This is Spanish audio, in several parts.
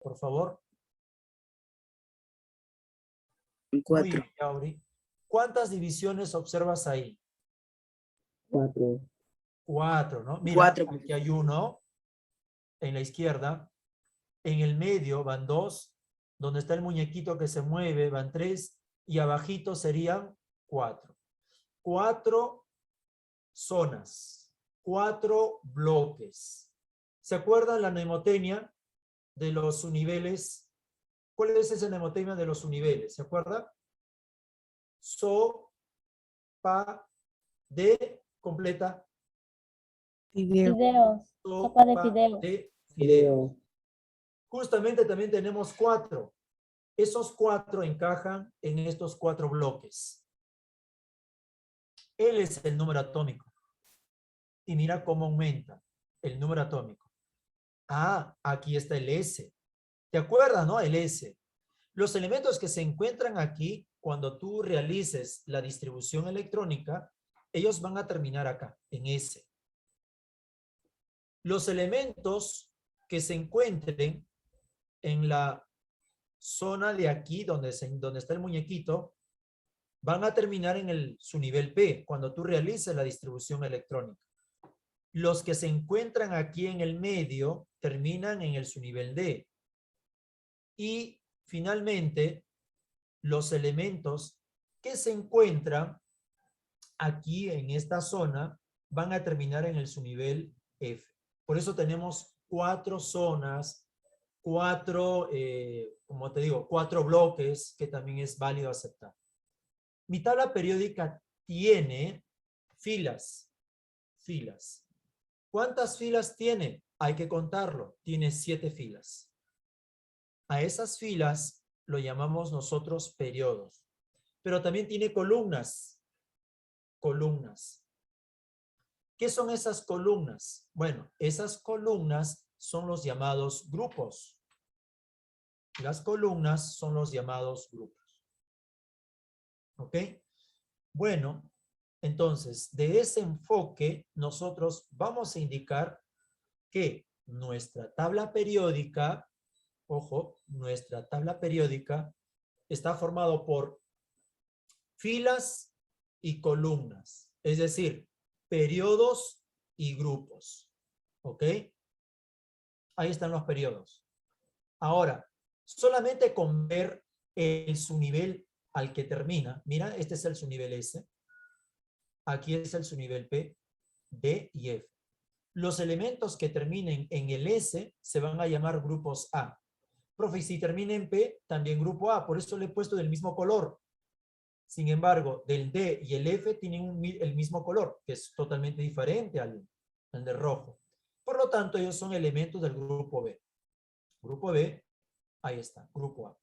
por favor. 4. Muy bien, Yauri. ¿Cuántas divisiones observas ahí? 4. 4, ¿no? Mira, 4. aquí hay 1 en la izquierda. En el medio van 2. Donde está el muñequito que se mueve van 3. Y abajito serían 4. 4 zonas. 4 bloques. ¿Se acuerdan la mnemotecnia de los univeles? ¿Cuál es esa mnemotecnia de los univeles? ¿Se acuerda? So, pa, de, completa. Fideos. Sopa de fideos. De fideos. Justamente también tenemos 4. Esos 4 encajan en estos 4 bloques. Él es el número atómico. Y mira cómo aumenta el número atómico. Ah, aquí está el S. ¿Te acuerdas, no? El S. Los elementos que se encuentran aquí, cuando tú realices la distribución electrónica, ellos van a terminar acá, en S. Los elementos que se encuentren en la zona de aquí, donde está el muñequito, van a terminar en su nivel P, cuando tú realices la distribución electrónica. Los que se encuentran aquí en el medio, terminan en el subnivel D. Y finalmente, los elementos que se encuentran aquí en esta zona, van a terminar en el subnivel F. Por eso tenemos 4 zonas, 4, como te digo, 4 bloques que también es válido aceptar. Mi tabla periódica tiene filas. ¿Cuántas filas tiene? Hay que contarlo. Tiene 7 filas. A esas filas lo llamamos nosotros periodos. Pero también tiene columnas. ¿Qué son esas columnas? Bueno, esas columnas son los llamados grupos. Las columnas son los llamados grupos. ¿Ok? Bueno, entonces, de ese enfoque, nosotros vamos a indicar que nuestra tabla periódica, ojo, nuestra tabla periódica está formado por filas y columnas, es decir, periodos y grupos. ¿Ok? Ahí están los periodos. Ahora, solamente con ver el subnivel al que termina, mira, este es el subnivel S, aquí es el subnivel P, D y F. Los elementos que terminen en el S se van a llamar grupos A. Profe, si termina en P, también grupo A, por eso le he puesto del mismo color. Sin embargo, del D y el F tienen el mismo color, que es totalmente diferente al de rojo. Por lo tanto, ellos son elementos del grupo B. Grupo B, ahí está, grupo A.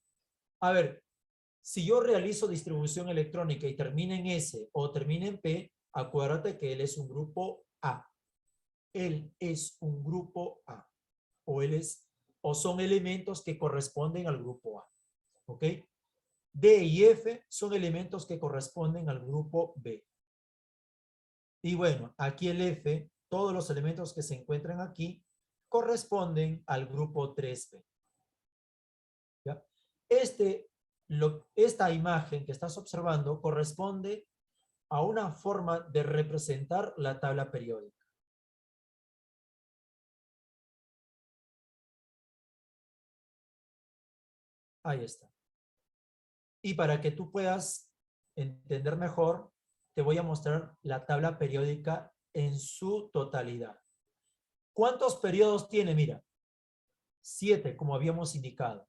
A ver, si yo realizo distribución electrónica y termina en S o termina en P, acuérdate que él es un grupo A. Él es un grupo A. O son elementos que corresponden al grupo A. ¿Ok? D y F son elementos que corresponden al grupo B. Y bueno, aquí el F, todos los elementos que se encuentran aquí, corresponden al grupo 3B. ¿Ya? Esta imagen que estás observando corresponde a una forma de representar la tabla periódica. Ahí está. Y para que tú puedas entender mejor, te voy a mostrar la tabla periódica en su totalidad. ¿Cuántos periodos tiene? Mira, 7, como habíamos indicado.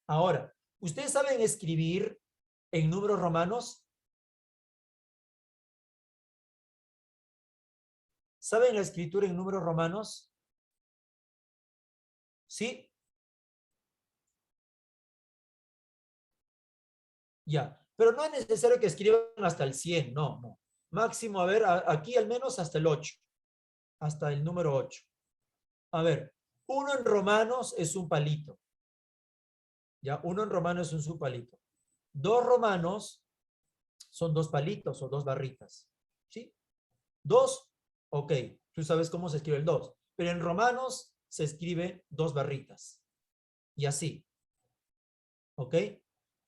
Ahora, ¿ustedes saben escribir en números romanos? ¿Saben la escritura en números romanos? ¿Sí? Ya, pero no es necesario que escriban hasta el 100, no. Máximo, a ver, aquí al menos hasta el 8, hasta el número 8. A ver, 1 en romanos es un palito. Ya, 1 en romanos es un palito. 2 romanos son 2 palitos o 2 barritas. ¿Sí? 2, ok, tú sabes cómo se escribe el 2. Pero en romanos se escribe 2 barritas. y así. ¿Ok?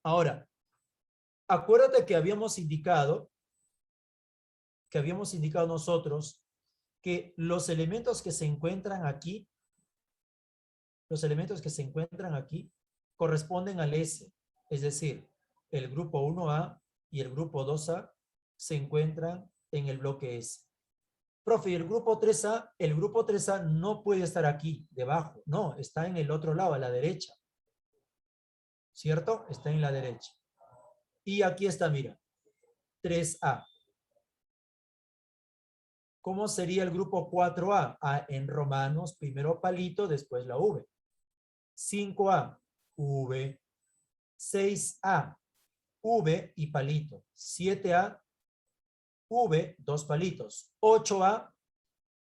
Ahora, acuérdate que habíamos indicado nosotros que los elementos que se encuentran aquí, corresponden al S. Es decir, el grupo 1A y el grupo 2A se encuentran en el bloque S. Profe, ¿y el grupo 3A no puede estar aquí, debajo. No, está en el otro lado, a la derecha. ¿Cierto? Está en la derecha. Y aquí está, mira. 3A. ¿Cómo sería el grupo 4A? En romanos, primero palito, después la V. 5A, V. 6A, V y palito. 7A, V, 2 palitos. 8A,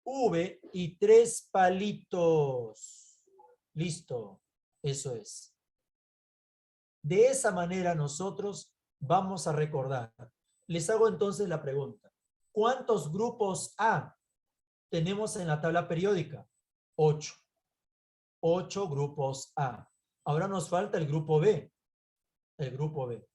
V y 3 palitos. Listo. Eso es. De esa manera nosotros vamos a recordar. Les hago entonces la pregunta. ¿Cuántos grupos A tenemos en la tabla periódica? 8. 8 grupos A. Ahora nos falta el grupo B. El grupo B.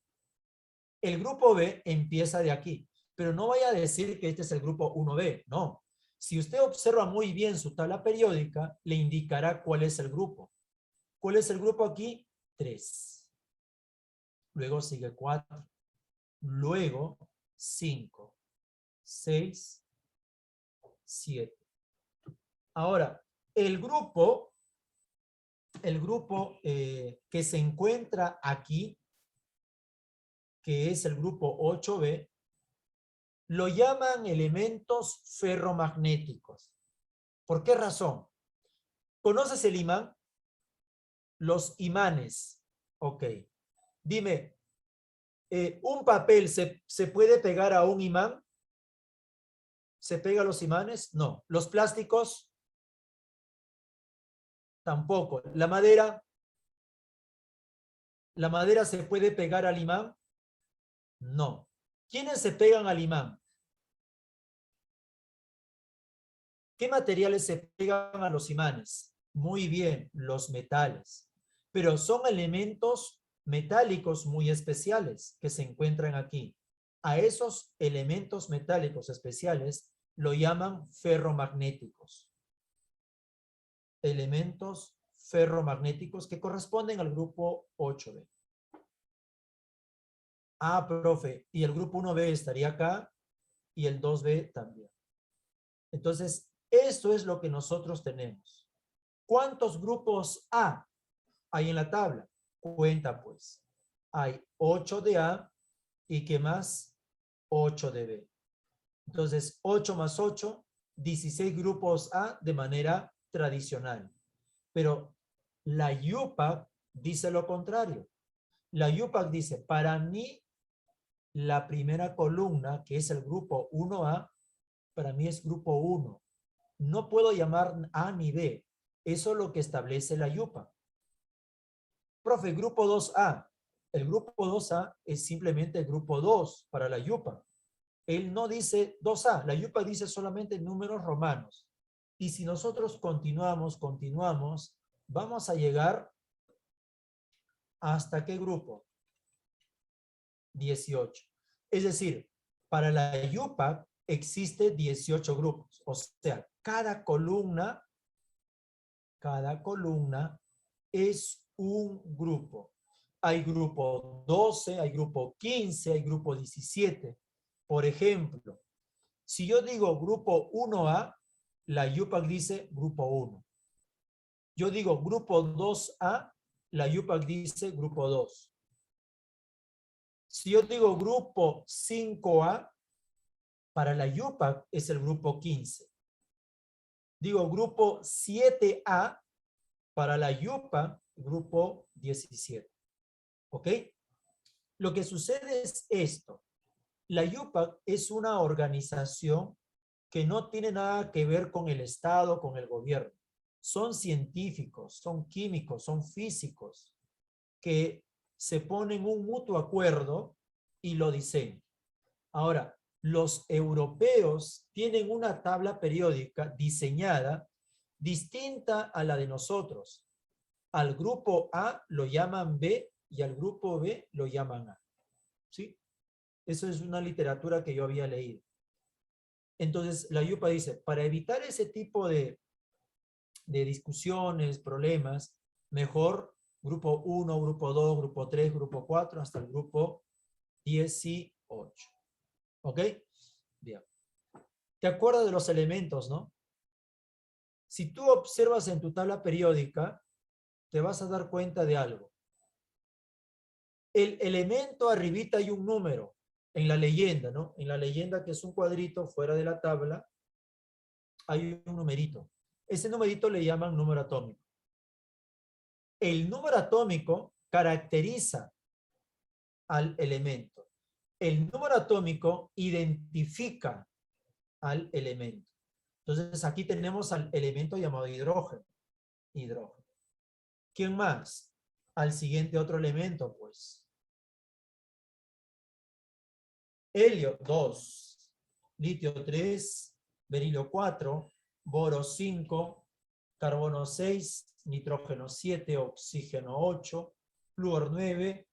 El grupo B empieza de aquí. Pero no vaya a decir que este es el grupo 1B. No. Si usted observa muy bien su tabla periódica, le indicará cuál es el grupo. ¿Cuál es el grupo aquí? 3. Luego sigue 4. Luego 5. 6. 7. Ahora, el grupo que se encuentra aquí, que es el grupo 8B, lo llaman elementos ferromagnéticos. ¿Por qué razón? ¿Conoces el imán? Los imanes. Ok. Dime, ¿un papel se puede pegar a un imán? ¿Se pega a los imanes? No. ¿Los plásticos? Tampoco. ¿La madera? ¿La madera se puede pegar al imán? No. ¿Quiénes se pegan al imán? ¿Qué materiales se pegan a los imanes? Muy bien, los metales. Pero son elementos metálicos muy especiales que se encuentran aquí. A esos elementos metálicos especiales lo llaman ferromagnéticos. Elementos ferromagnéticos que corresponden al grupo 8B. Ah, profe, y el grupo 1B estaría acá y el 2B también. Entonces, esto es lo que nosotros tenemos. ¿Cuántos grupos A hay en la tabla? Cuenta pues. Hay 8 de A y ¿qué más? 8 de B. Entonces, 8 más 8, 16 grupos A de manera tradicional. Pero la UPAC dice lo contrario. La UPAC dice, para mí, la primera columna, que es el grupo 1A, para mí es grupo 1. No puedo llamar A ni B. Eso es lo que establece la UPAC. Profe, grupo 2A. El grupo 2A es simplemente el grupo 2 para la UPAC. Él no dice 2A. La UPAC dice solamente números romanos. Y si nosotros continuamos, vamos a llegar ¿hasta qué grupo? 18. Es decir, para la UPAC existe 18 grupos. O sea, cada columna es un grupo. Hay grupo 12, hay grupo 15, hay grupo 17. Por ejemplo, si yo digo grupo 1A, la UPAC dice grupo 1. Yo digo grupo 2A, la UPAC dice grupo 2. Si yo digo grupo 5A, para la UPAC es el grupo 15. Digo grupo 7A, para la UPAC, grupo 17. ¿Ok? Lo que sucede es esto. La UPAC es una organización que no tiene nada que ver con el Estado, con el gobierno. Son científicos, son químicos, son físicos que se ponen un mutuo acuerdo y lo diseñan. Ahora, los europeos tienen una tabla periódica diseñada distinta a la de nosotros. Al grupo A lo llaman B y al grupo B lo llaman A. ¿Sí? Eso es una literatura que yo había leído. Entonces, la Yupa dice, para evitar ese tipo de discusiones, problemas, mejor grupo 1, grupo 2, grupo 3, grupo 4, hasta el grupo 18. ¿Ok? Bien. ¿Te acuerdas de los elementos, no? Si tú observas en tu tabla periódica, te vas a dar cuenta de algo. El elemento arribita hay un número en la leyenda, ¿no? En la leyenda, que es un cuadrito fuera de la tabla, hay un numerito. Ese numerito le llaman número atómico. El número atómico caracteriza al elemento. El número atómico identifica al elemento. Entonces aquí tenemos al elemento llamado hidrógeno. Hidrógeno. ¿Quién más? Al siguiente otro elemento, pues. Helio 2, litio 3, berilio 4, boro 5, carbono 6, nitrógeno 7, oxígeno 8, flúor 9,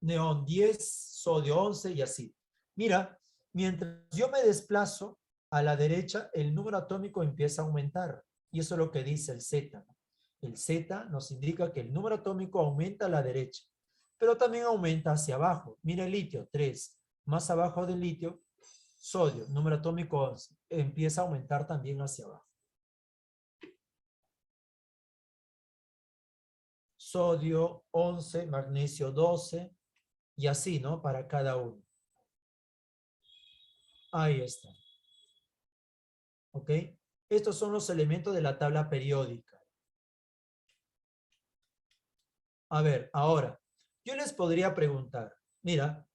neón 10, sodio 11 y así. Mira, mientras yo me desplazo a la derecha, el número atómico empieza a aumentar. Y eso es lo que dice el Z. El Z nos indica que el número atómico aumenta a la derecha, pero también aumenta hacia abajo. Mira el litio, 3. Más abajo del litio, sodio, número atómico 11. Empieza a aumentar también hacia abajo. Sodio 11, magnesio 12, y así, ¿no? Para cada uno. Ahí está. ¿Ok? Estos son los elementos de la tabla periódica. A ver, ahora, yo les podría preguntar, mira,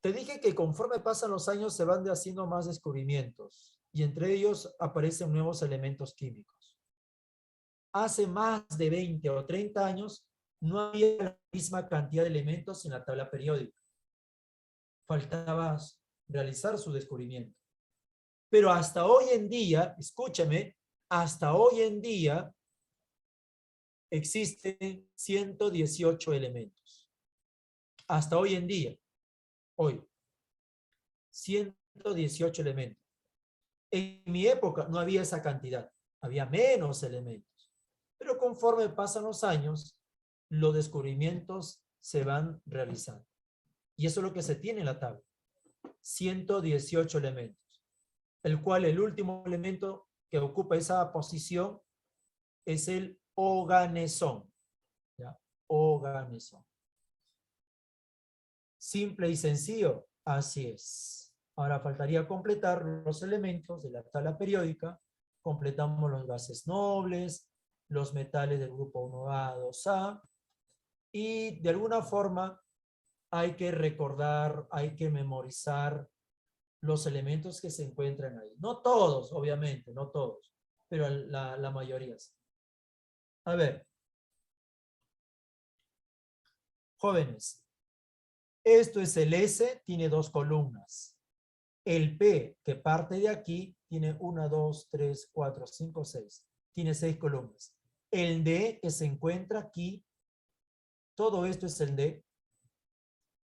te dije que conforme pasan los años se van haciendo más descubrimientos y entre ellos aparecen nuevos elementos químicos. Hace más de 20 o 30 años no había la misma cantidad de elementos en la tabla periódica. Faltaba realizar su descubrimiento. Pero hasta hoy en día, escúchame, hasta hoy en día existen 118 elementos. Hasta hoy en día, hoy, 118 elementos. En mi época no había esa cantidad, había menos elementos. Pero conforme pasan los años, los descubrimientos se van realizando. Y eso es lo que se tiene en la tabla. 118 elementos. El cual el último elemento que ocupa esa posición es el oganesón. ¿Ya? Oganesón. Simple y sencillo, así es. Ahora faltaría completar los elementos de la tabla periódica. Completamos los gases nobles, los metales del grupo 1A, 2A, y de alguna forma hay que recordar, hay que memorizar los elementos que se encuentran ahí. No todos, obviamente, no todos, pero la mayoría sí. A ver, jóvenes, esto es el S, tiene 2 columnas. El P, que parte de aquí, tiene 1, 2, 3, 4, 5, 6. Tiene 6 columnas. El D, que se encuentra aquí, todo esto es el D.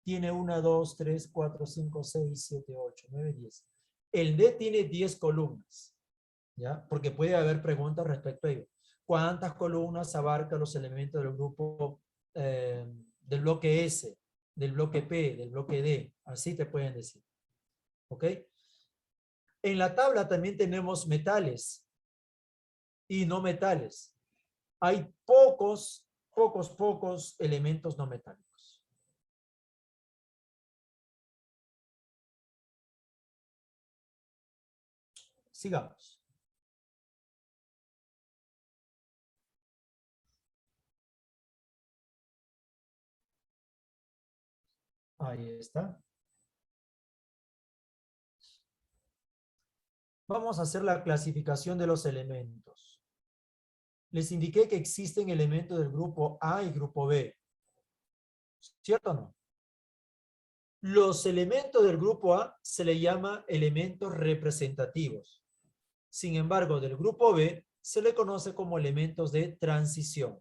Tiene 1, 2, 3, 4, 5, 6, 7, 8, 9, 10. El D tiene 10 columnas, ¿ya? Porque puede haber preguntas respecto a ello. ¿Cuántas columnas abarca los elementos del grupo del bloque S, del bloque P, del bloque D? Así te pueden decir. ¿Ok? En la tabla también tenemos metales y no metales. Hay pocos elementos no metálicos. Sigamos. Ahí está. Vamos a hacer la clasificación de los elementos. Les indiqué que existen elementos del grupo A y grupo B. ¿Cierto o no? Los elementos del grupo A se le llama elementos representativos. Sin embargo, del grupo B se le conoce como elementos de transición.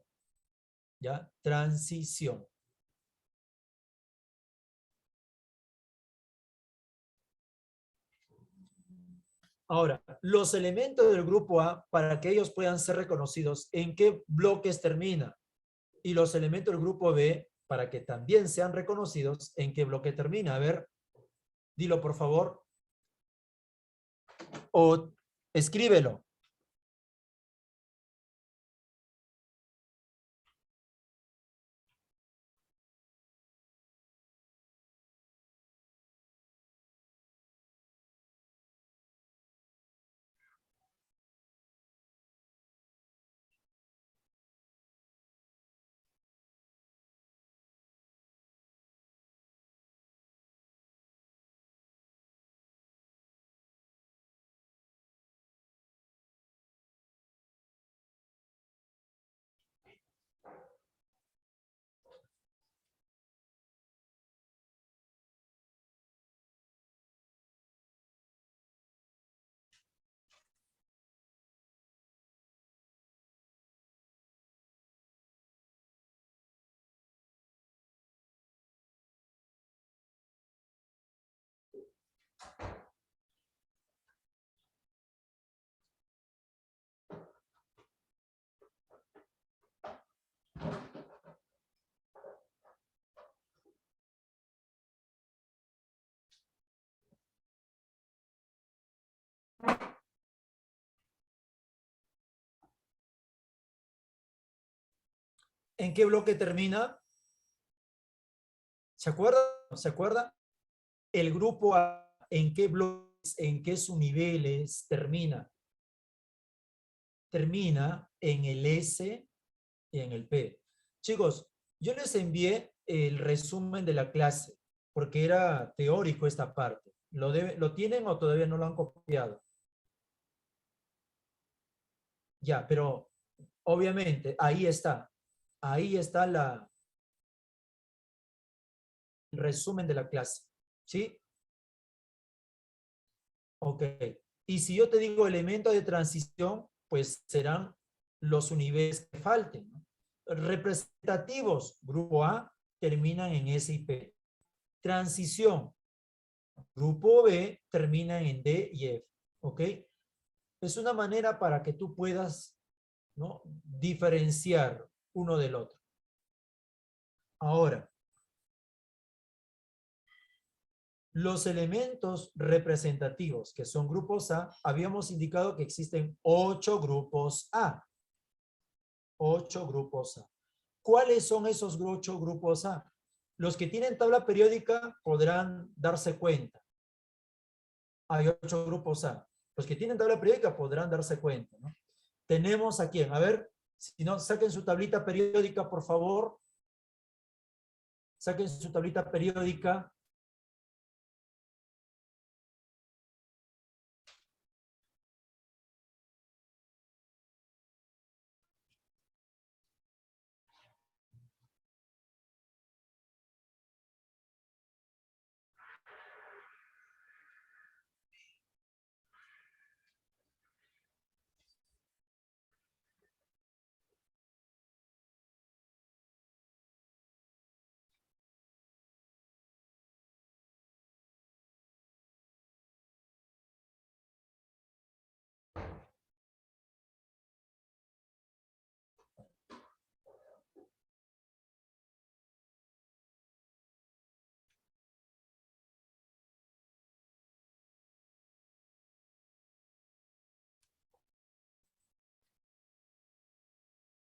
¿Ya? Transición. Ahora, los elementos del grupo A, para que ellos puedan ser reconocidos, ¿en qué bloques termina? Y los elementos del grupo B, para que también sean reconocidos, ¿en qué bloque termina? A ver, dilo por favor. O escríbelo. ¿En qué bloque termina? ¿Se acuerda? ¿Se acuerda? El grupo A, ¿en qué bloques, en qué subniveles termina? Termina en el S y en el P. Chicos, yo les envié el resumen de la clase, porque era teórico esta parte. ¿Lo tienen o todavía no lo han copiado? Ya, pero obviamente ahí está. Ahí está el resumen de la clase. ¿Sí? Ok. Y si yo te digo elemento de transición, pues serán los niveles que falten, ¿no? Representativos, grupo A, terminan en S y P. Transición, grupo B, terminan en D y F. ¿Ok? Es una manera para que tú puedas, ¿no?, diferenciar uno del otro. Ahora, los elementos representativos, que son grupos A, habíamos indicado que existen 8 grupos A. 8 grupos A. ¿Cuáles son esos 8 grupos A? Los que tienen tabla periódica podrán darse cuenta. Hay 8 grupos A. Los que tienen tabla periódica podrán darse cuenta, ¿no? Tenemos a quién. A ver, si no, saquen su tablita periódica, por favor. Saquen su tablita periódica.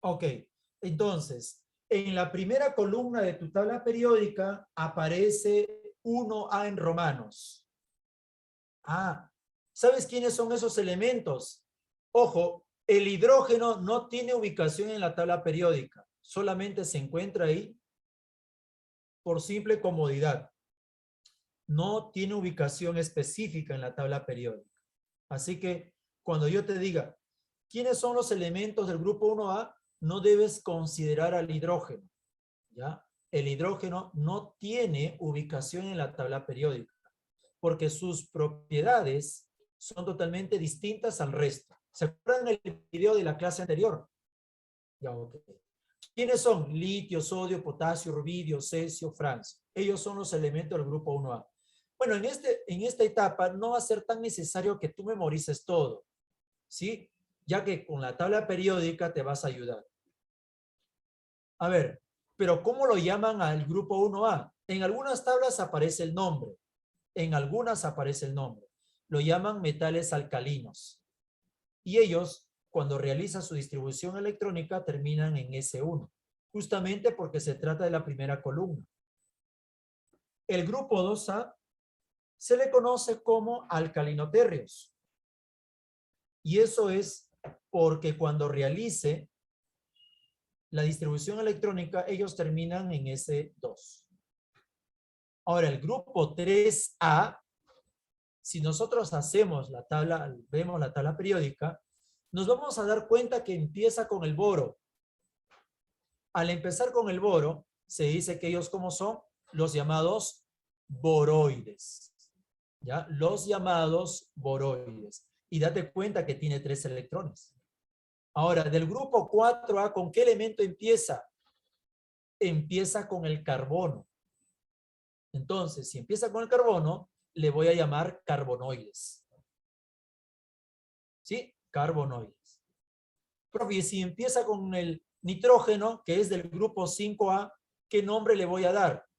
Ok, entonces, en la primera columna de tu tabla periódica aparece 1A en romanos. Ah, ¿sabes quiénes son esos elementos? Ojo, el hidrógeno no tiene ubicación en la tabla periódica, solamente se encuentra ahí por simple comodidad. No tiene ubicación específica en la tabla periódica. Así que cuando yo te diga, ¿quiénes son los elementos del grupo 1A? No debes considerar al hidrógeno, ¿ya? El hidrógeno no tiene ubicación en la tabla periódica, porque sus propiedades son totalmente distintas al resto. ¿Se acuerdan del video de la clase anterior? Ya, ok. ¿Quiénes son? Litio, sodio, potasio, rubidio, cesio, francio. Ellos son los elementos del grupo 1A. Bueno, en esta etapa no va a ser tan necesario que tú memorices todo, ¿sí? Ya que con la tabla periódica te vas a ayudar. A ver, pero ¿cómo lo llaman al grupo 1A? En algunas tablas aparece el nombre, en algunas aparece el nombre. Lo llaman metales alcalinos. Y ellos, cuando realizan su distribución electrónica, terminan en S1, justamente porque se trata de la primera columna. El grupo 2A se le conoce como alcalinotérreos. Y eso es porque cuando realice la distribución electrónica, ellos terminan en S2. Ahora, el grupo 3A, si nosotros hacemos la tabla, vemos la tabla periódica, nos vamos a dar cuenta que empieza con el boro. Al empezar con el boro, se dice que ellos, ¿cómo son? Los llamados boroides. ¿Ya? Los llamados boroides. Y date cuenta que tiene 3 electrones. Ahora, del grupo 4A, ¿con qué elemento empieza? Empieza con el carbono. Entonces, si empieza con el carbono, le voy a llamar carbonoides. ¿Sí? Carbonoides. Profe, si empieza con el nitrógeno, que es del grupo 5A, ¿qué nombre le voy a dar?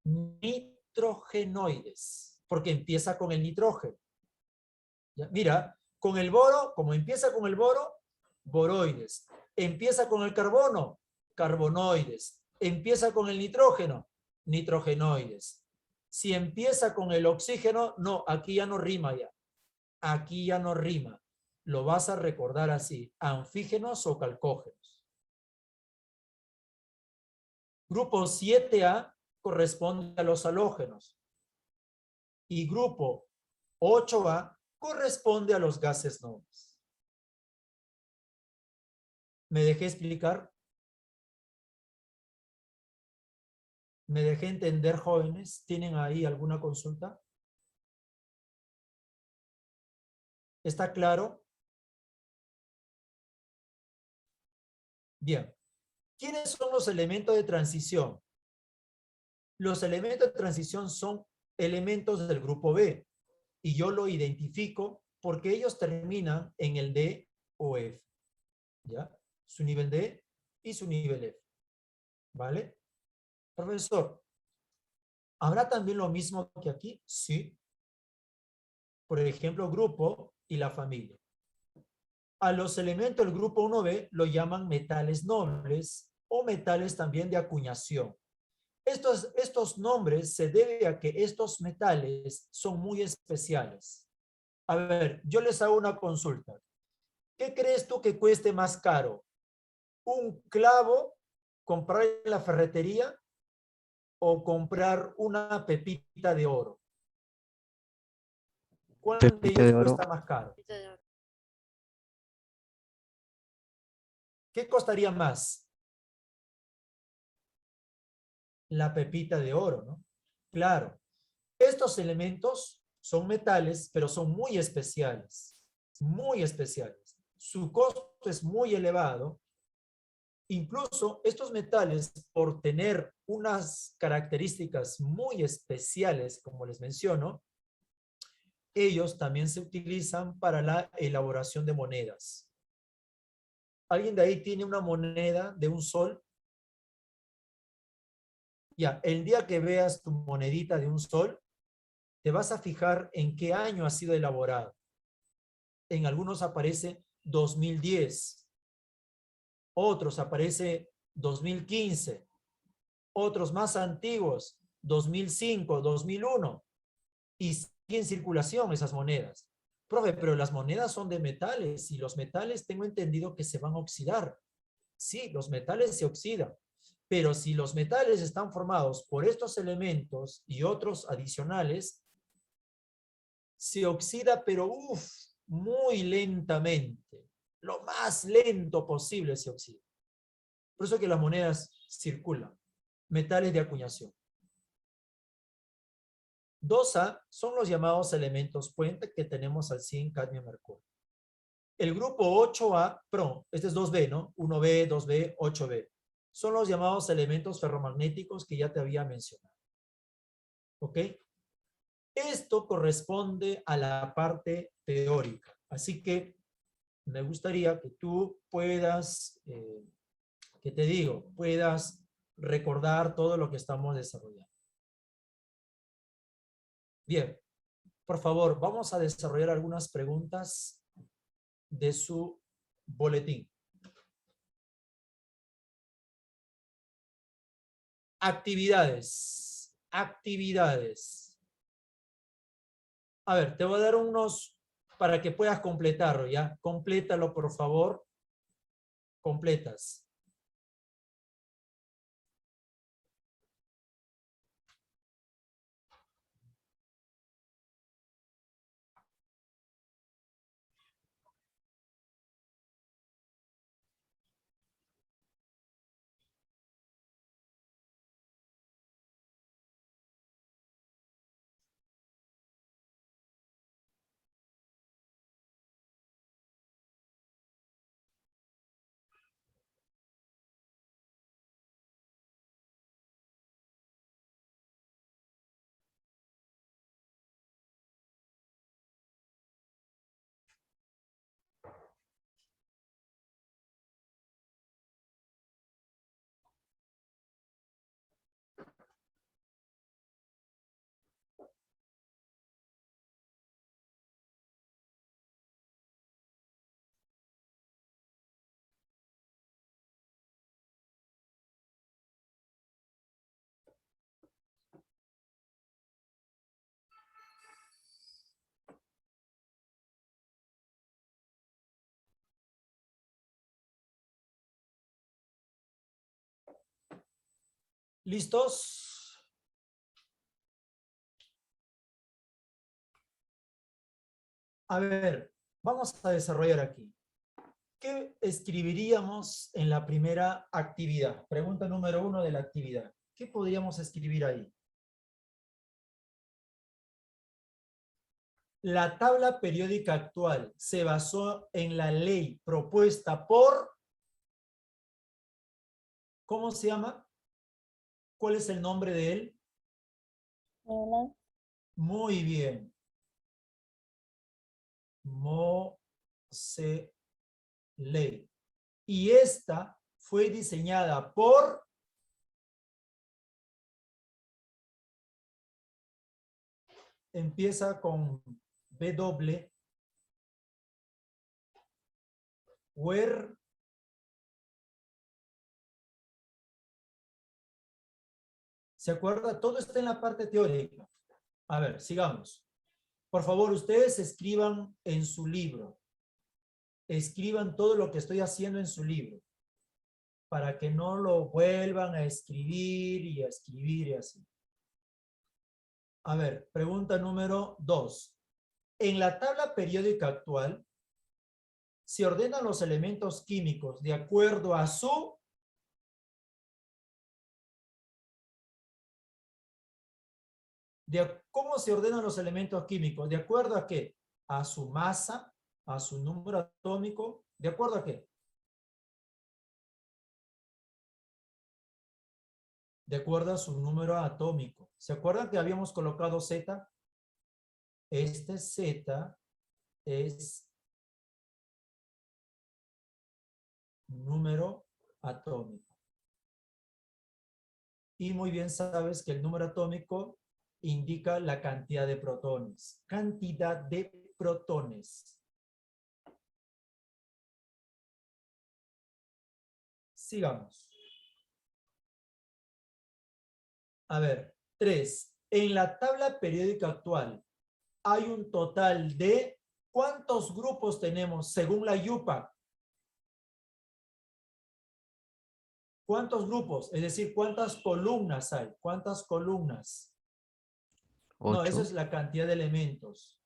Nitrogenoides, porque empieza con el nitrógeno. ¿Ya? Mira, con el boro, como empieza con el boro, boroides. Empieza con el carbono, carbonoides. Empieza con el nitrógeno, nitrogenoides. Si empieza con el oxígeno, no, aquí ya no rima ya. Aquí ya no rima. Lo vas a recordar así, anfígenos o calcógenos. Grupo 7A corresponde a los halógenos. Y grupo 8A corresponde a los gases nobles. ¿Me dejé explicar? ¿Me dejé entender, jóvenes? ¿Tienen ahí alguna consulta? ¿Está claro? Bien. ¿Quiénes son los elementos de transición? Los elementos de transición son elementos del grupo B. Y yo lo identifico porque ellos terminan en el D o F. ¿Ya? Su nivel D y su nivel F. ¿Vale? Profesor, ¿habrá también lo mismo que aquí? Sí. Por ejemplo, grupo y la familia. A los elementos del grupo 1B lo llaman metales nobles o metales también de acuñación. Estos nombres se debe a que estos metales son muy especiales. A ver, yo les hago una consulta. ¿Qué crees tú que cueste más caro? ¿Un clavo, comprar en la ferretería o comprar una pepita de oro? ¿Cuál de Pepita ellos de oro. cuesta más caro? ¿Qué costaría más? La pepita de oro, ¿no? Claro. Estos elementos son metales, pero son muy especiales. Muy especiales. Su costo es muy elevado. Incluso estos metales, por tener unas características muy especiales, como les menciono, ellos también se utilizan para la elaboración de monedas. ¿Alguien de ahí tiene una moneda de un sol? Ya, el día que veas tu monedita de un sol, te vas a fijar en qué año ha sido elaborado. En algunos aparece 2010, otros aparece 2015, otros más antiguos, 2005, 2001, y siguen en circulación esas monedas. Profe, pero las monedas son de metales y los metales tengo entendido que se van a oxidar. Sí, los metales se oxidan, pero si los metales están formados por estos elementos y otros adicionales, se oxida, pero muy lentamente. Lo más lento posible se oxida. Por eso que las monedas circulan. Metales de acuñación. 2A son los llamados elementos puente que tenemos al zinc, cadmio, mercurio. El grupo 8A, perdón, este es 2B, ¿no? 1B, 2B, 8B. Son los llamados elementos ferromagnéticos que ya te había mencionado. ¿Ok? Esto corresponde a la parte teórica. Así que me gustaría que tú puedas, que te digo, puedas recordar todo lo que estamos desarrollando. Bien, por favor, vamos a desarrollar algunas preguntas de su boletín. Actividades. Actividades. A ver, te voy a dar unos para que puedas completarlo, ¿ya? Complétalo, por favor. Completas. ¿Listos? A ver, vamos a desarrollar aquí. ¿Qué escribiríamos en la primera actividad? Pregunta número 1 de la actividad. ¿Qué podríamos escribir ahí? La tabla periódica actual se basó en la ley propuesta por... ¿Cómo se llama? ¿Cuál es el nombre de él? Hola. Muy bien. Moseley. Y esta fue diseñada por... Empieza con W. Where. ¿Se acuerda? Todo está en la parte teórica. A ver, sigamos. Por favor, ustedes escriban en su libro. Escriban todo lo que estoy haciendo en su libro. Para que no lo vuelvan a escribir y a escribir y así. A ver, pregunta número 2. En la tabla periódica actual, se ordenan los elementos químicos de acuerdo a su... ¿Cómo se ordenan los elementos químicos? ¿De acuerdo a qué? A su masa, a su número atómico. ¿De acuerdo a qué? De acuerdo a su número atómico. ¿Se acuerdan que habíamos colocado Z? Este Z es número atómico. Y muy bien sabes que el número atómico indica la cantidad de protones. Cantidad de protones. Sigamos. A ver, 3. En la tabla periódica actual hay un total de ¿cuántos grupos tenemos según la IUPAC? ¿Cuántos grupos? Es decir, ¿cuántas columnas hay? ¿Cuántas columnas? No, eso 8. es la cantidad de elementos.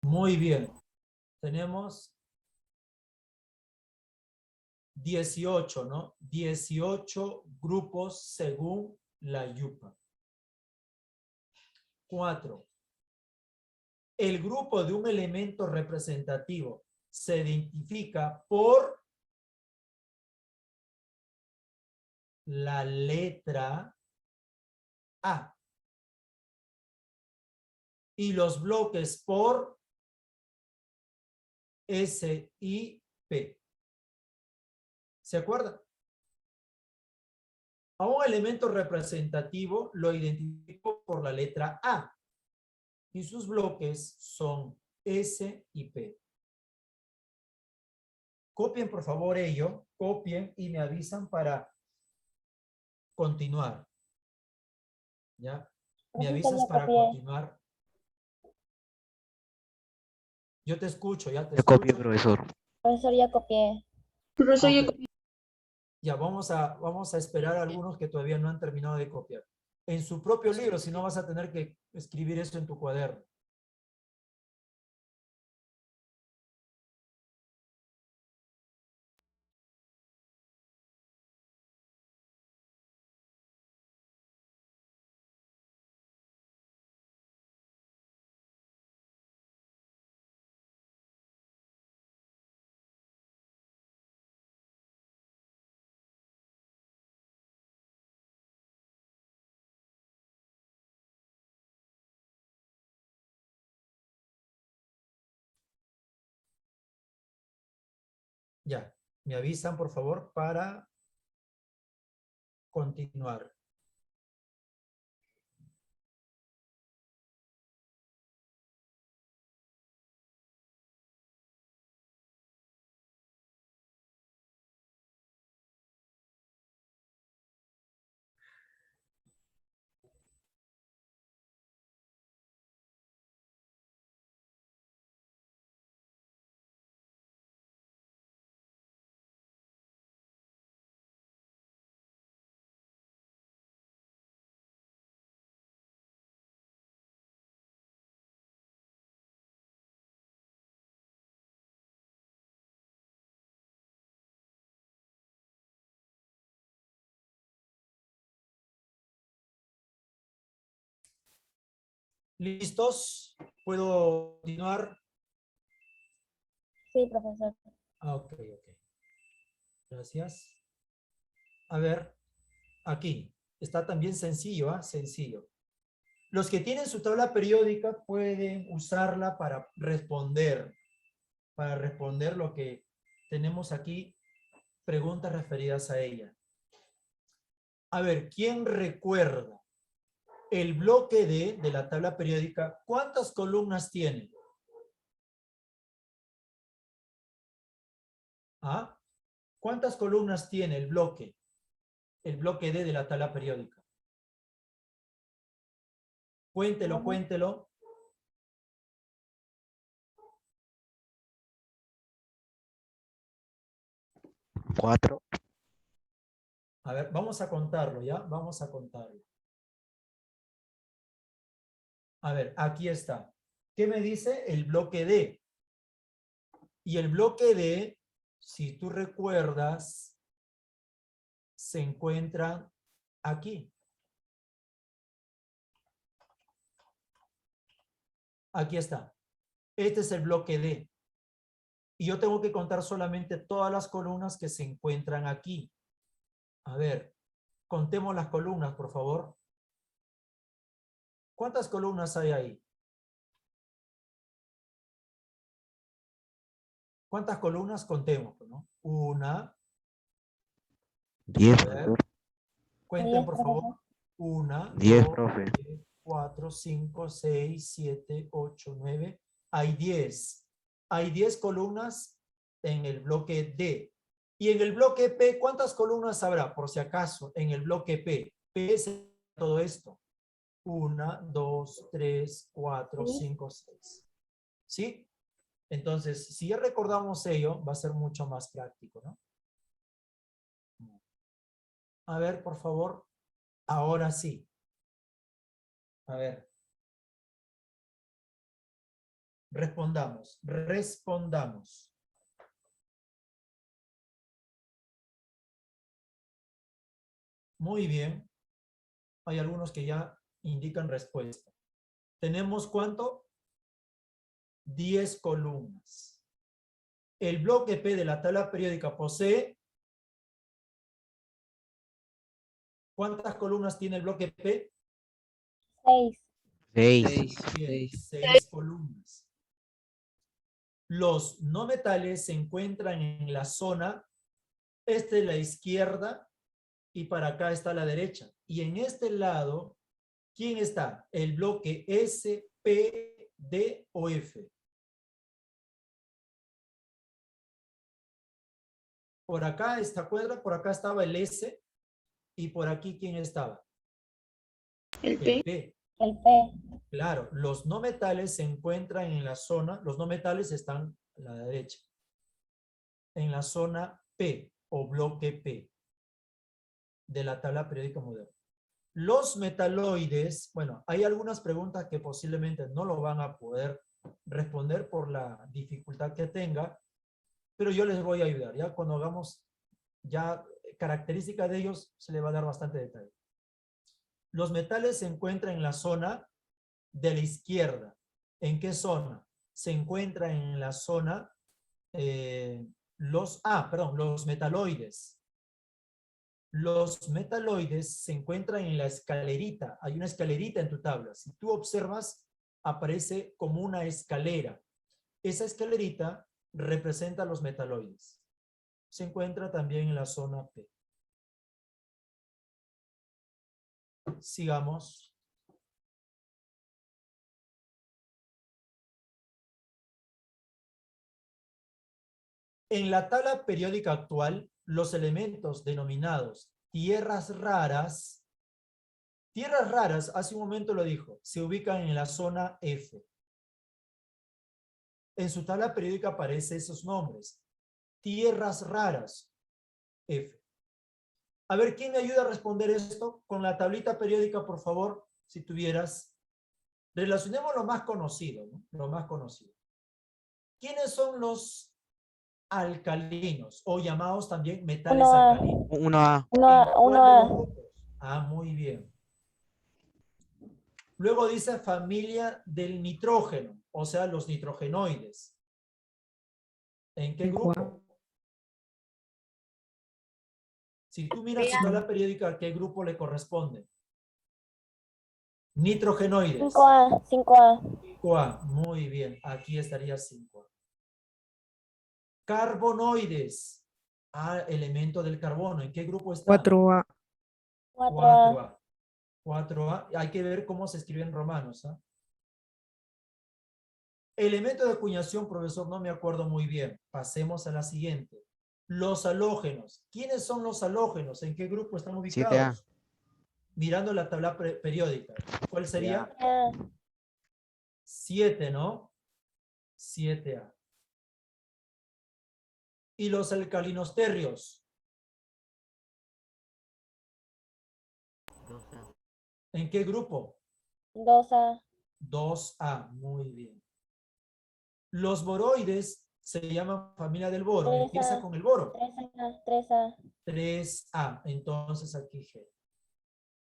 Muy bien. Tenemos 18, ¿no? 18 grupos según la IUPAC. 4. El grupo de un elemento representativo se identifica por la letra A y los bloques por S y P. ¿Se acuerdan? A un elemento representativo lo identifico por la letra A y sus bloques son S y P. Copien por favor ello, copien y me avisan para continuar. ¿Ya? ¿Me Profesor, avisas ya para copié. continuar? Yo te escucho, ya te Ya copié, escucho. profesor. Profesor, ya copié. Profesor, ya Ok. Ya, vamos a esperar a algunos que todavía no han terminado de copiar. En su propio libro, si no vas a tener que escribir eso en tu cuaderno. Ya, me avisan por favor para continuar. ¿Listos? ¿Puedo continuar? Sí, profesor. Ok. Gracias. A ver, aquí. Está también sencillo, ¿ah? Sencillo. Los que tienen su tabla periódica pueden usarla para responder lo que tenemos aquí, preguntas referidas a ella. A ver, ¿quién recuerda el bloque D de la tabla periódica? ¿Cuántas columnas tiene? ¿Ah? ¿Cuántas columnas tiene el bloque? El bloque D de la tabla periódica. Cuéntelo, cuéntelo. Cuatro. A ver, vamos a contarlo, ¿ya? Vamos a contarlo. A ver, aquí está. ¿Qué me dice? El bloque D. Y el bloque D, si tú recuerdas, se encuentra aquí. Aquí está. Este es el bloque D. Y yo tengo que contar solamente todas las columnas que se encuentran aquí. A ver, contemos las columnas, por favor. ¿Cuántas columnas hay ahí? ¿Cuántas columnas? Contemos, ¿no? Una. 10, A profesor. ver, cuenten, 10, por profesor. favor. 1, 10, 2, profe. 3, 4, 5, 6, 7, 8, 9. Hay 10. Hay 10 columnas en el bloque D. Y en el bloque P, ¿cuántas columnas habrá? Por si acaso, en el bloque P. P es todo esto. 1, 2, 3, 4, Sí. 5, 6. ¿Sí? Entonces, si ya recordamos ello, va a ser mucho más práctico, ¿no? A ver, por favor. Ahora sí. A ver. Respondamos. Muy bien. Hay algunos que ya indican respuesta. Tenemos ¿cuánto? 10 columnas. El bloque P de la tabla periódica posee, ¿cuántas columnas tiene el bloque P? 6. 6. Bien, Seis. 6 columnas. Los no metales se encuentran en la zona, esta es la izquierda y para acá está la derecha. Y en este lado, ¿quién está? El bloque S, P, D o F. Por acá, esta cuadra, por acá estaba el S y por aquí, ¿quién estaba? El P. P. El P. Claro, los no metales se encuentran en la zona, los no metales están a la derecha, en la zona P o bloque P de la tabla periódica moderna. Los metaloides, bueno, hay algunas preguntas que posiblemente no lo van a poder responder por la dificultad que tenga, pero yo les voy a ayudar, ¿ya? Cuando hagamos ya características de ellos, se le va a dar bastante detalle. Los metales se encuentran en la zona de la izquierda. ¿En qué zona? Se encuentra en la zona los metaloides. Los metaloides se encuentran en la escalerita. Hay una escalerita en tu tabla. Si tú observas, aparece como una escalera. Esa escalerita representa los metaloides. Se encuentra también en la zona P. Sigamos. En la tabla periódica actual, los elementos denominados tierras raras, hace un momento lo dijo, se ubican en la zona F. En su tabla periódica aparecen esos nombres. Tierras raras, F. A ver, ¿quién me ayuda a responder esto? Con la tablita periódica, por favor, si tuvieras. Relacionemos lo más conocido, ¿no? Lo más conocido. ¿Quiénes son los alcalinos o llamados también metales 1A. alcalinos? 1A. ¿En 1A. cuál de los 1A. grupos? Ah, muy bien. Luego dice familia del nitrógeno, o sea, los nitrogenoides. ¿En qué grupo? Si tú miras tu tabla periódica, ¿a qué grupo le corresponde? Nitrogenoides. 5A. 5A. 5A. Muy bien, aquí estaría 5A. Carbonoides. Ah, elemento del carbono. ¿En qué grupo está? 4A. 4A. 4A. 4A. Hay que ver cómo se escribe en romanos. ¿Ah? Elemento de acuñación, profesor, no me acuerdo muy bien. Pasemos a la siguiente. Los halógenos. ¿Quiénes son los halógenos? ¿En qué grupo están 7A. ubicados? Mirando la tabla periódica. ¿Cuál sería? 7, ¿no? 7A. ¿Y los alcalinos terrios? ¿En qué grupo? 2A. 2A. Muy bien. Los boroides se llaman familia del boro. 3A. Empieza con el boro. 3A. 3A. 3A. Entonces aquí G.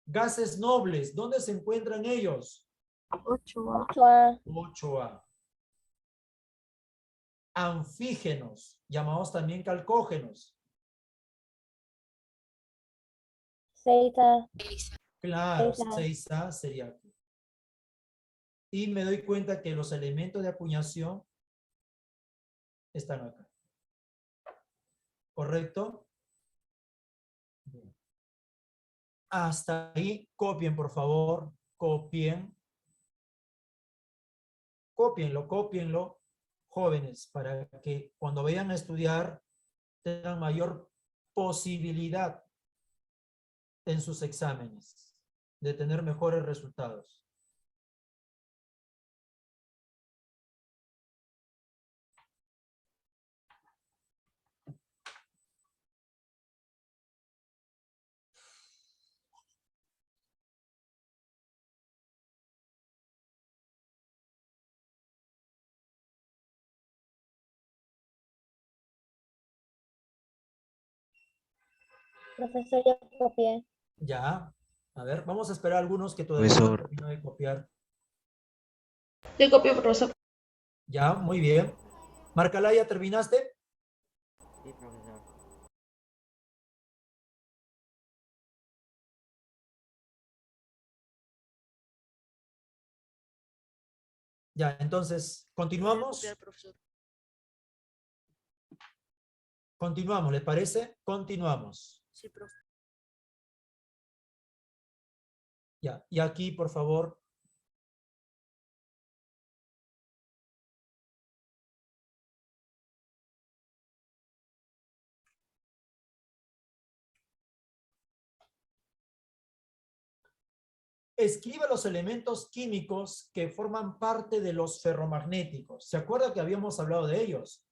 Gases nobles. ¿Dónde se encuentran ellos? 8A. 8A. 8A. Anfígenos, llamados también calcógenos. 6A. Claro, 6A. 6A sería aquí. Y me doy cuenta que los elementos de acuñación están acá. ¿Correcto? Bien. Hasta ahí, copien, por favor. Copien. Cópienlo, cópienlo, jóvenes, para que cuando vayan a estudiar tengan mayor posibilidad en sus exámenes de tener mejores resultados. Profesor, ya copié. Ya, a ver, vamos a esperar a algunos que todavía no han Profesor, terminado de copiar. Le copio, profesor. Ya, muy bien. Marcala, ¿ya terminaste? Sí, profesor. Ya, entonces, continuamos. Profesor. Continuamos, ¿le parece? Continuamos. Sí, profesor. Ya, y aquí, por favor. Escriba los elementos químicos que forman parte de los ferromagnéticos. ¿Se acuerda que habíamos hablado de ellos?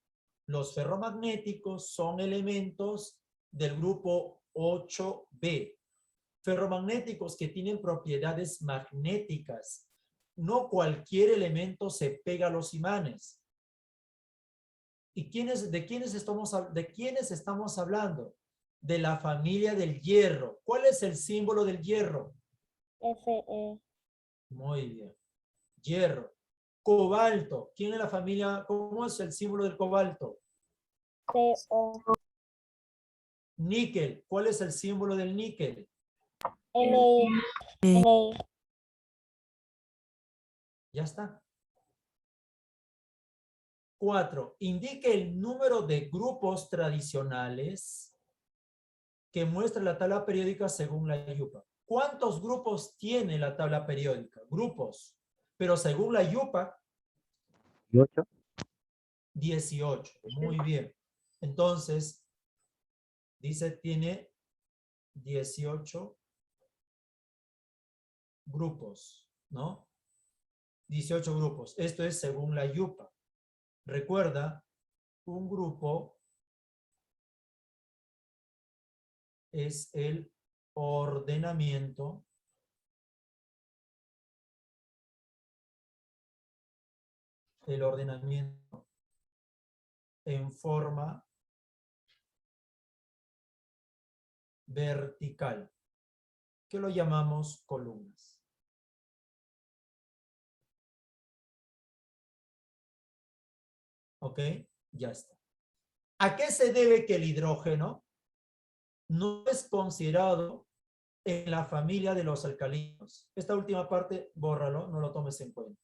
Los ferromagnéticos son elementos del grupo 8B. Ferromagnéticos que tienen propiedades magnéticas. No cualquier elemento se pega a los imanes. ¿Y de quiénes estamos hablando? De la familia del hierro. ¿Cuál es el símbolo del hierro? Fe. Muy bien. Hierro. Cobalto. ¿Quién es la familia? ¿Cómo es el símbolo del cobalto? CO. Níquel. ¿Cuál es el símbolo del níquel? Ni. Ya está. 4. Indique el número de grupos tradicionales que muestra la tabla periódica según la IUPAC. ¿Cuántos grupos tiene la tabla periódica? Grupos. Pero según la IUPAC, 8. 18. Muy bien. Entonces, dice tiene 18 grupos, ¿no? 18 grupos. Esto es según la IUPAC. Recuerda, un grupo es el ordenamiento en forma vertical, que lo llamamos columnas. ¿Ok? Ya está. ¿A qué se debe que el hidrógeno no es considerado en la familia de los alcalinos? Esta última parte, bórralo, no lo tomes en cuenta.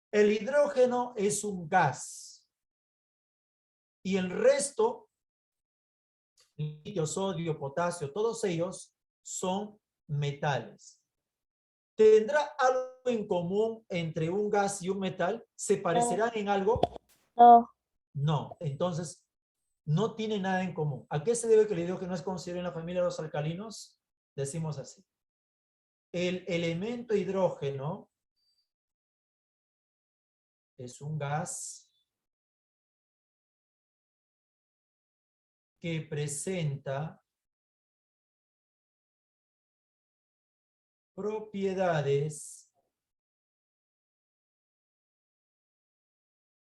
El hidrógeno es un gas y el resto, litio, sodio, potasio, todos ellos son metales. ¿Tendrá algo en común entre un gas y un metal? ¿Se parecerán en algo? No. No. Entonces, no tiene nada en común. ¿A qué se debe que el hidrógeno no es considerado en la familia de los alcalinos? Decimos así. El elemento hidrógeno es un gas que presenta propiedades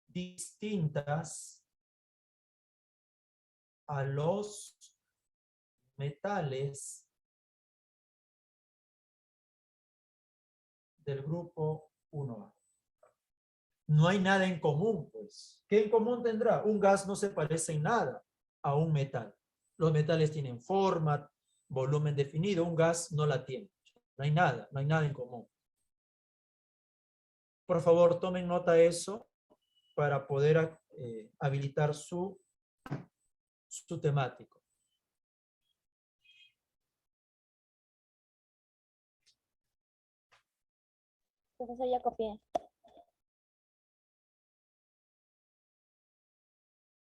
distintas a los metales del grupo 1A. No hay nada en común, pues. ¿Qué en común tendrá? Un gas no se parece en nada a un metal. Los metales tienen forma, volumen definido, un gas no la tiene. No hay nada en común. Por favor, tomen nota de eso para poder habilitar su temático. Profesor, ya copié.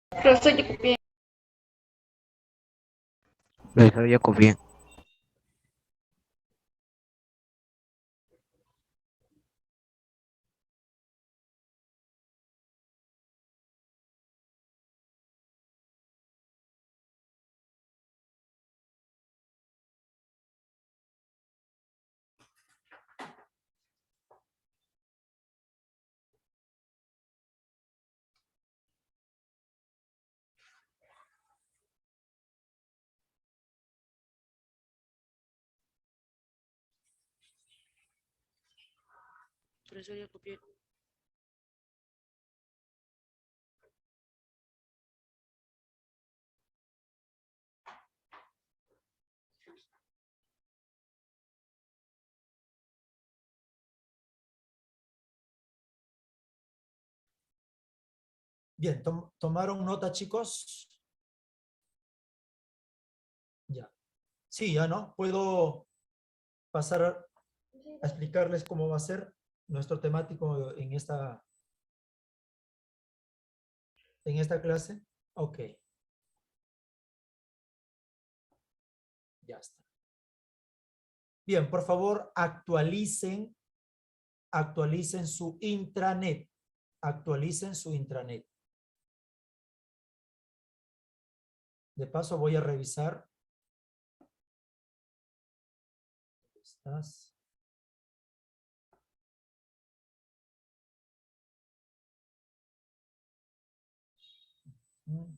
Profesor, yo copié. Profesor, ya copié. profesor, ya copié. Bien, ¿tomaron nota, chicos? Ya. Sí, ya no. Puedo pasar a explicarles cómo va a ser nuestro temático en esta clase. Ok, ya está. Bien, por favor, actualicen su intranet. Actualicen su intranet. De paso voy a revisar. ¿Estás? Mm.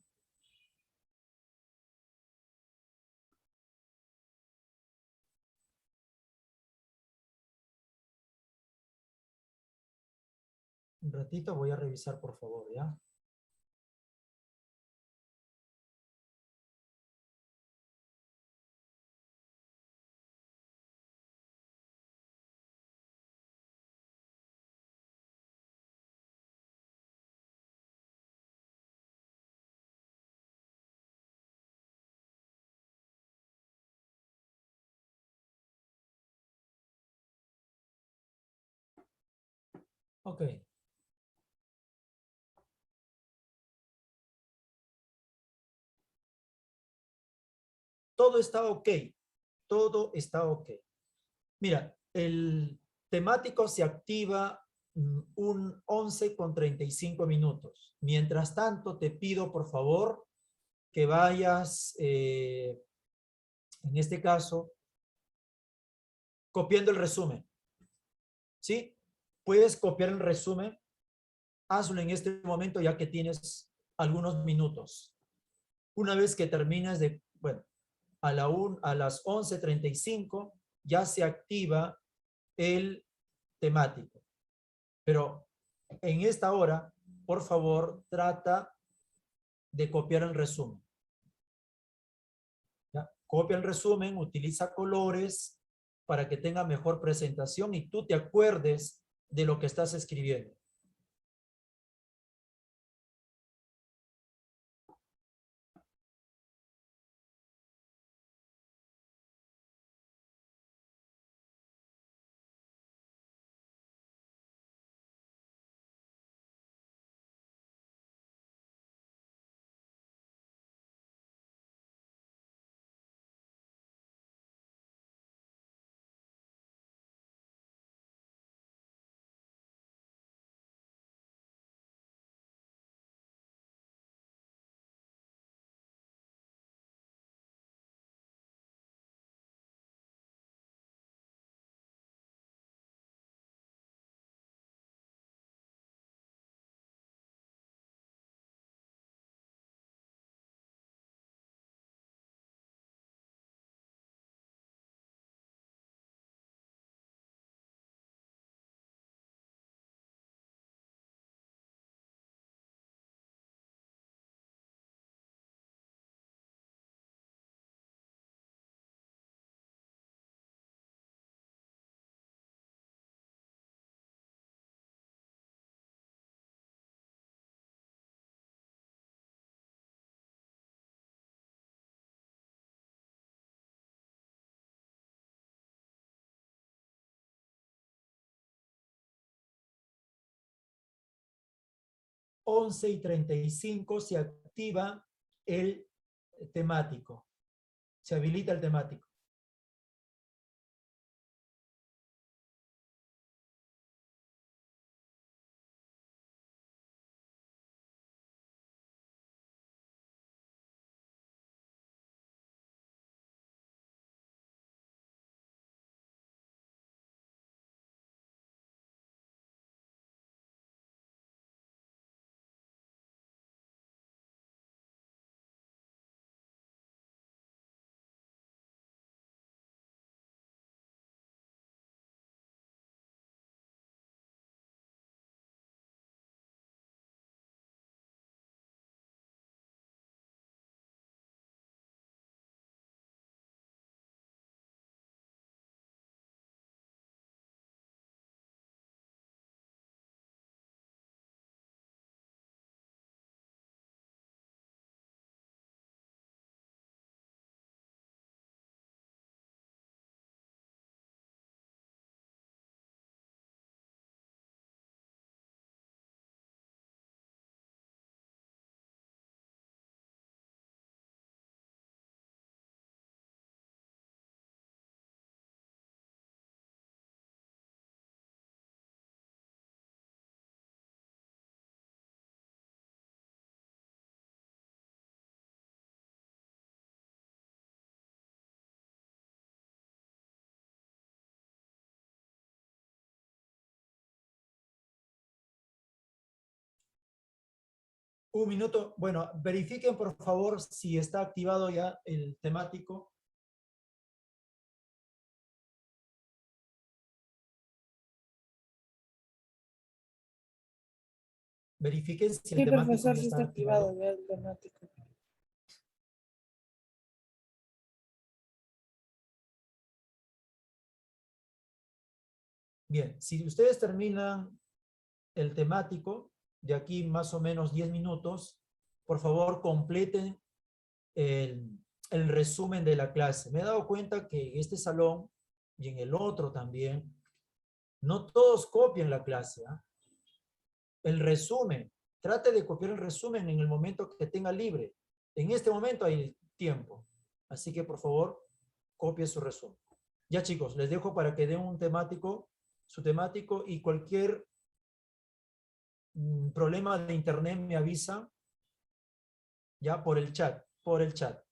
Un ratito voy a revisar, por favor, ¿ya? Ok. Todo está ok. Todo está ok. Mira, el temático se activa un 11:35. Mientras tanto, te pido, por favor, que vayas, en este caso, copiando el resumen. ¿Sí? Puedes copiar el resumen. Hazlo en este momento ya que tienes algunos minutos. Una vez que terminas bueno, a las 11:35 ya se activa el temático. Pero en esta hora, por favor, trata de copiar el resumen. ¿Ya? Copia el resumen, utiliza colores para que tenga mejor presentación y tú te acuerdes de lo que estás escribiendo. Once y 35 se activa el temático. Se habilita el temático. Un minuto. Bueno, verifiquen por favor si está activado ya el temático. Verifiquen si el Sí, temático profesor, ya sí está está activado. activado ya el temático. Bien, si ustedes terminan el temático de aquí más o menos 10 minutos, por favor completen el resumen de la clase. Me he dado cuenta que en este salón y en el otro también, no todos copian la clase. ¿Ah? El resumen, trate de copiar el resumen en el momento que tenga libre. En este momento hay tiempo, así que por favor, copie su resumen. Ya chicos, les dejo para que den un temático, su temático y cualquier problema de internet me avisa ya por el chat, por el chat.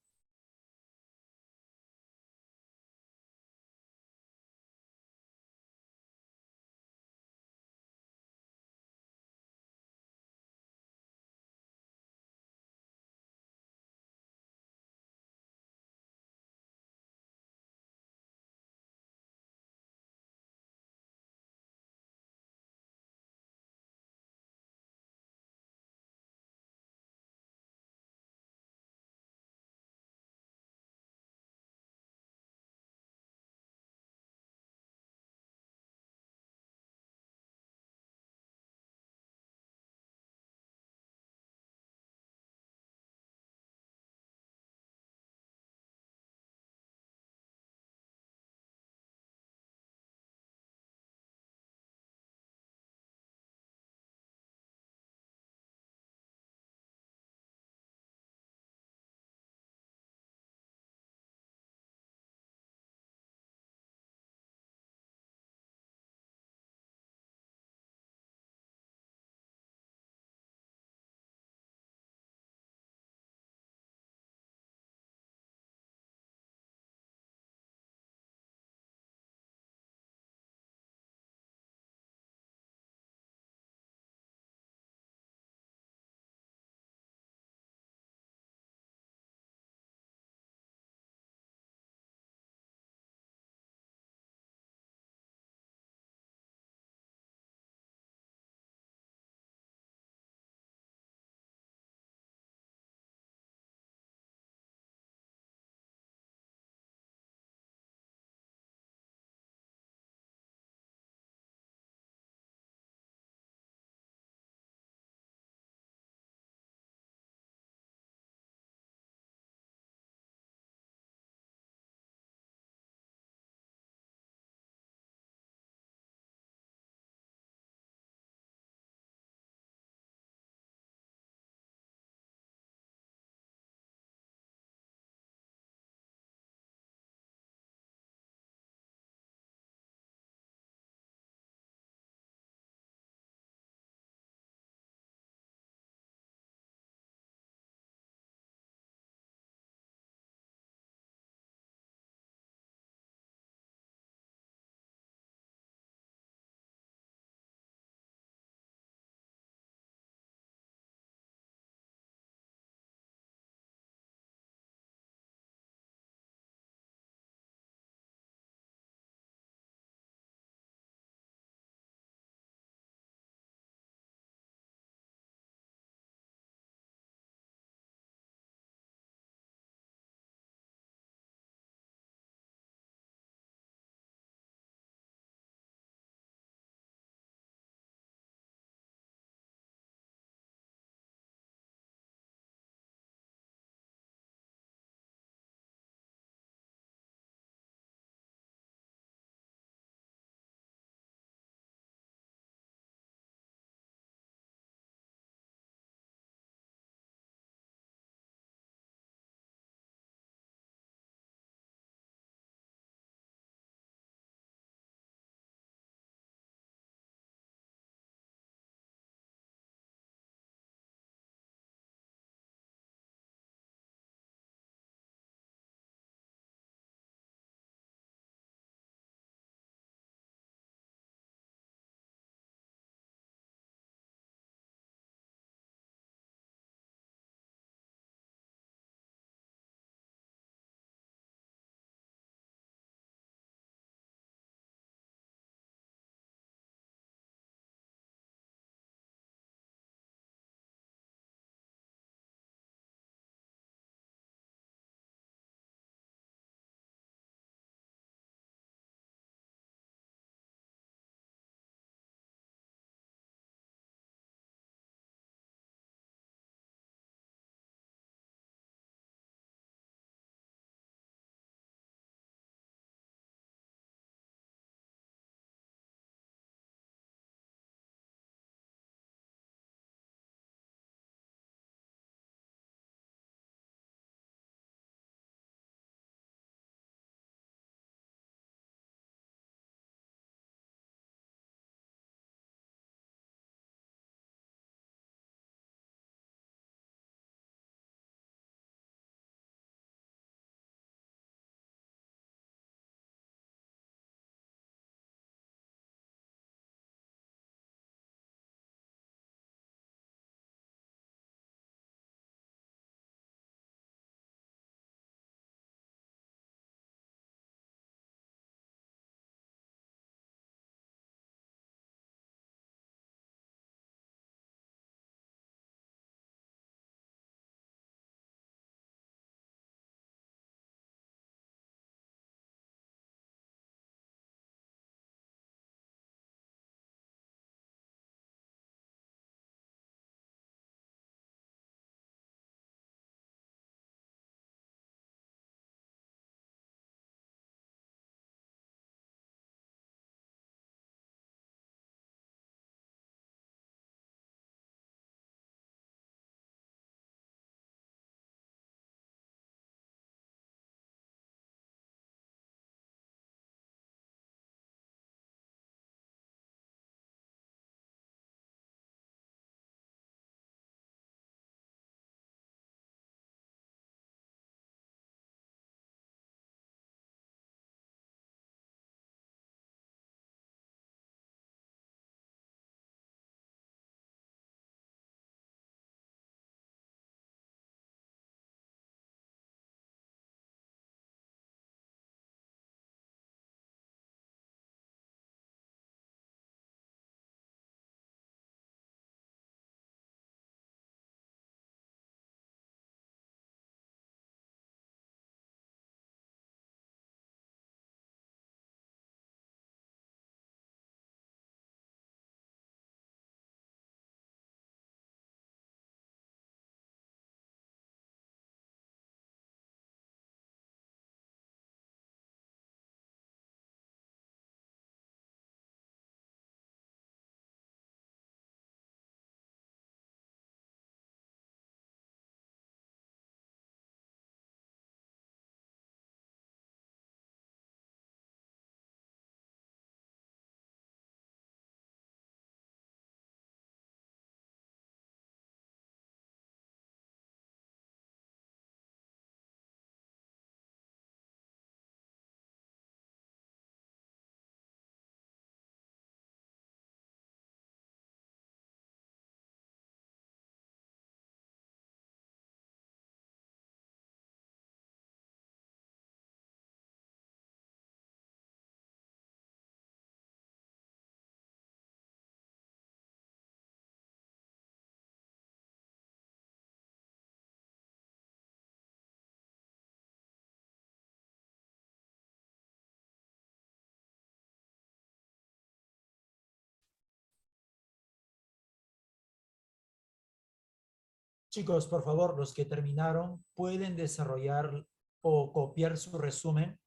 Chicos, por favor, los que terminaron, pueden desarrollar o copiar su resumen.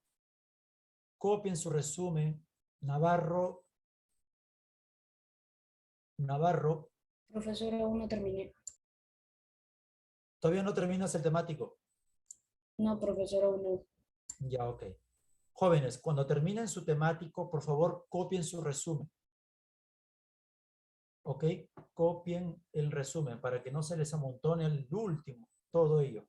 Copien su resumen. Navarro. Navarro. Profesor, aún no terminé. Todavía no terminas el temático. No, profesor, aún no. Ya, ok. Jóvenes, cuando terminen su temático, por favor, copien su resumen. ¿Ok? Copien el resumen para que no se les amontone el último, todo ello.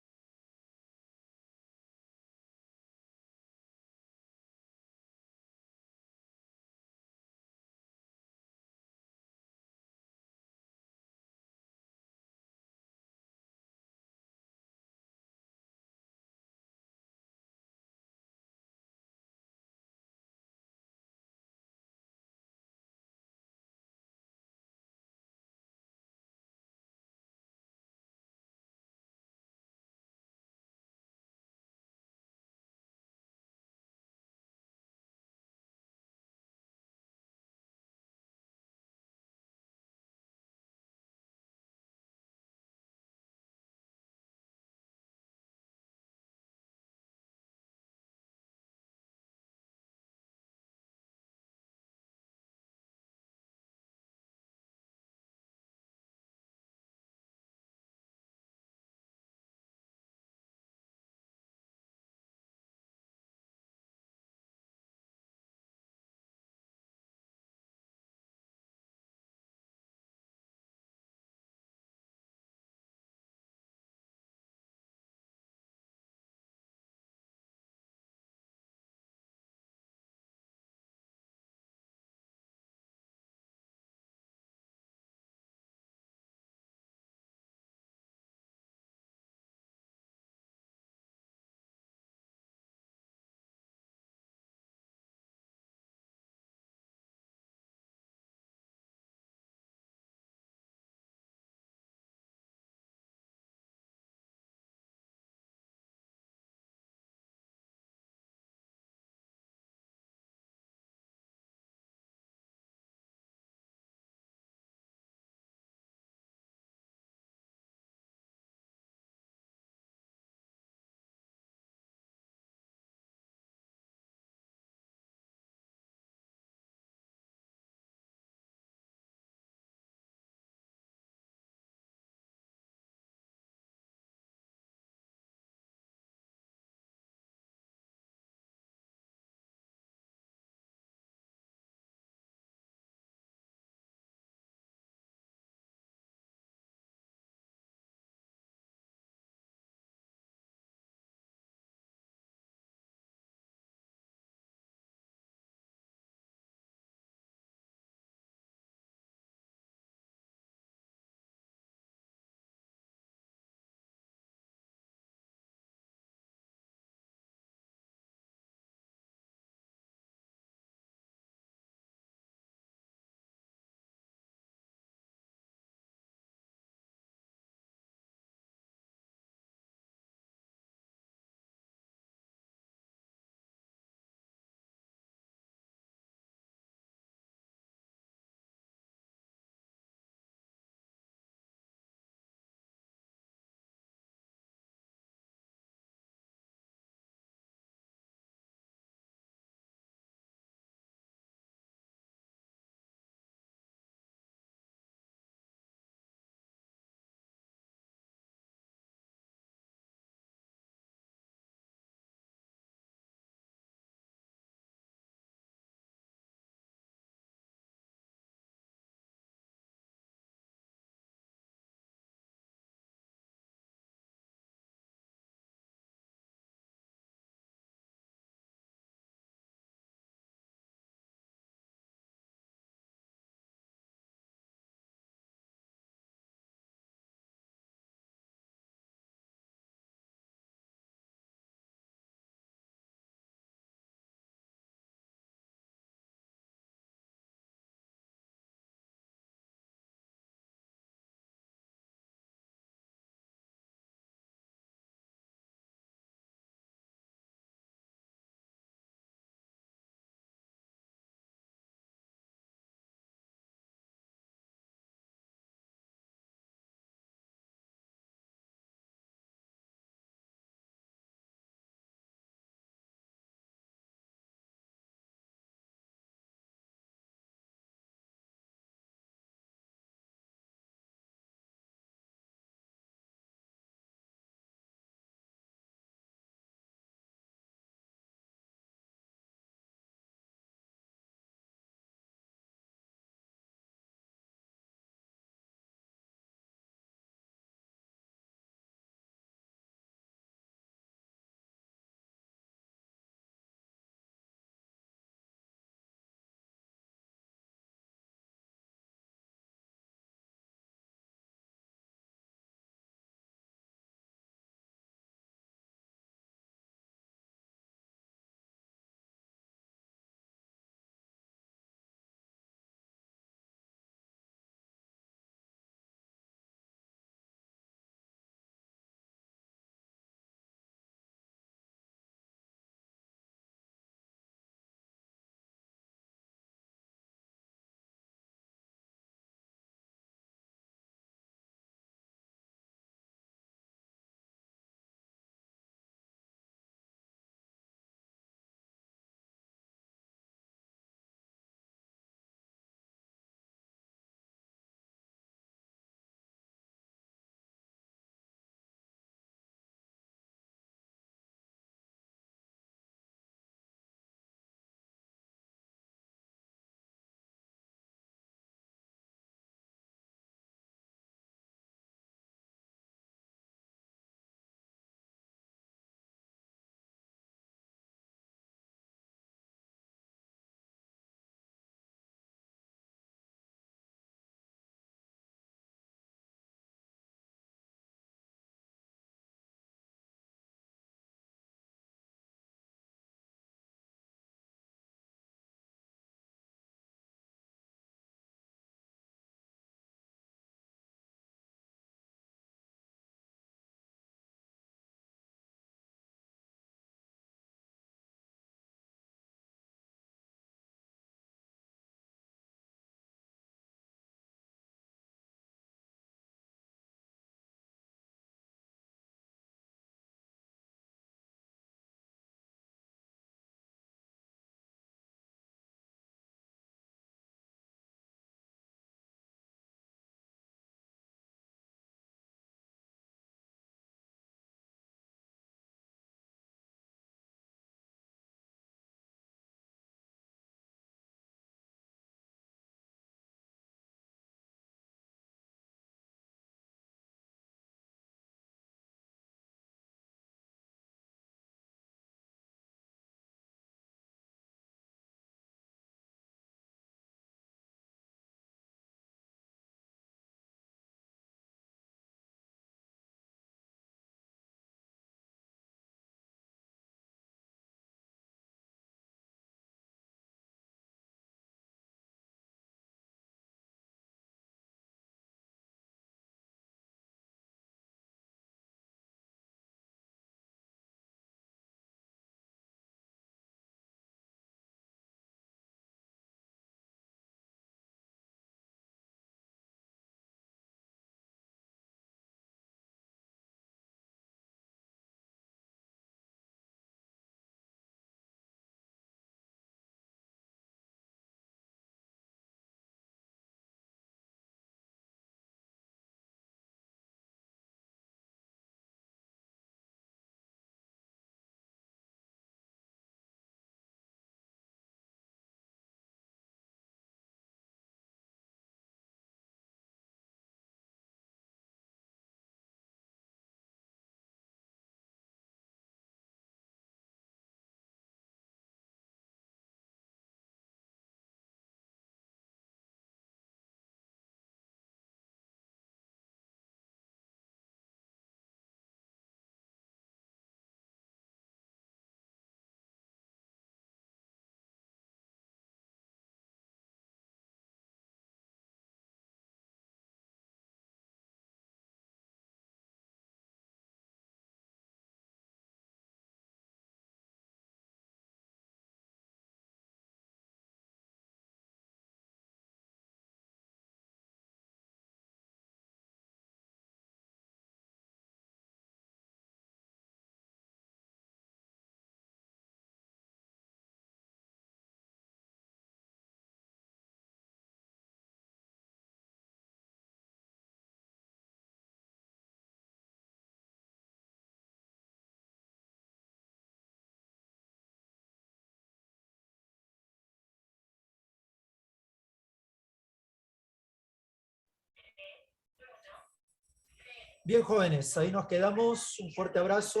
Bien, jóvenes, ahí nos quedamos. Un fuerte abrazo.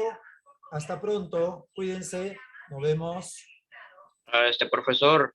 Hasta pronto. Cuídense. Nos vemos. Profesor,